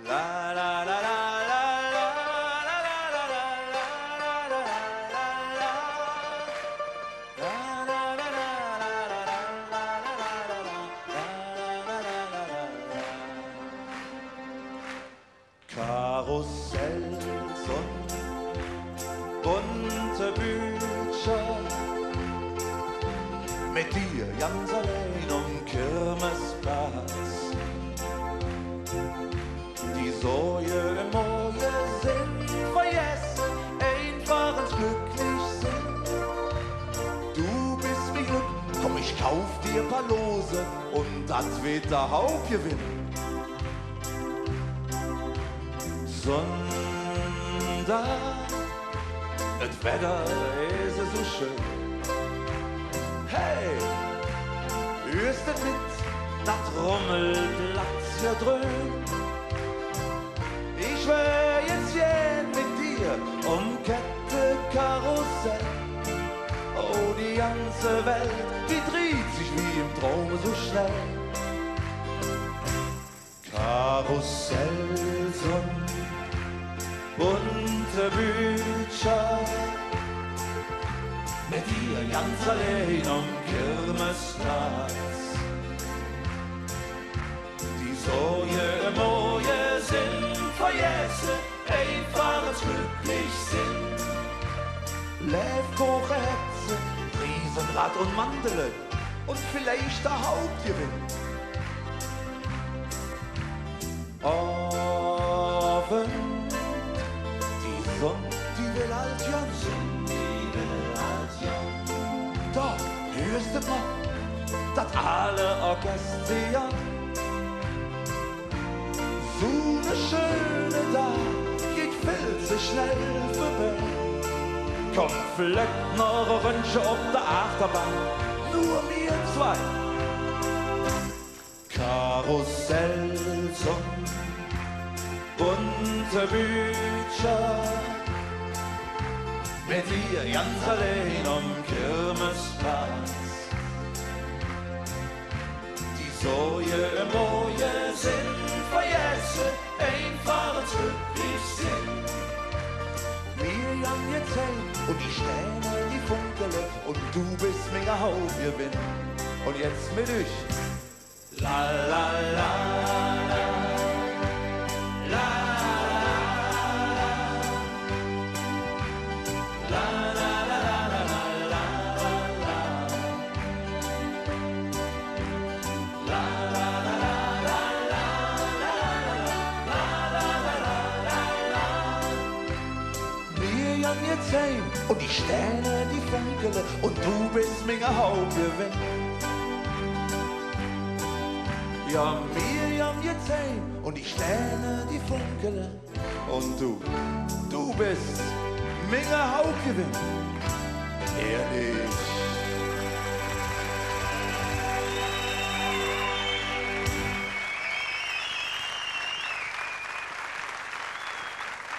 La la la la la la la la la la la Karussells und bunte Bücher, mit dir ganz allein Kirmesplatz. Die Säue im Moje sind vergessen, einfach ins glücklich sind. Du bist wie Glück, komm ich kauf dir paar Lose und das wird der Hauptgewinn. Sonntag, das Wetter ist so schön. Hey, hörst du mit, das Rummelplatz hier drüben? Ich will jetzt gehen mit dir Kette Karussell. Oh, die ganze Welt, die dreht sich wie im Traum so schnell. Karussells und bunte Bücher, mit dir ganz allein Kirmesplatz. Die Säue im Moje sind vergessen, einfach ins glücklich sind. Levko, Hetze, Riesenrad und Mandele und vielleicht der Hauptgewinn. Abend, die Sonne, die will alt Jansson. Da hörst du mal, dat alle Orchester. So ne schöne Tag geht viel zu schnell vorbei. Komm, vielleicht noch ein Ründchen auf der Achterbahn, nur wir zwei. Karussells und bunte Bücher, mit dir ganz allein Kirmesplatz. Die Säue im Moje sind vergessen, einfach ins glücklich sind. Wir haben jetzt ein und die Sterne, die funkele und du bist mega Hauptgewinn. Und jetzt mit euch. La la la la la. Und die Sterne, die funkele und du bist mega Hauptgewinn. Ja, wir haben jetzt ein und die Sterne, die funkele und du bist mega Hauptgewinn. Ehrlich.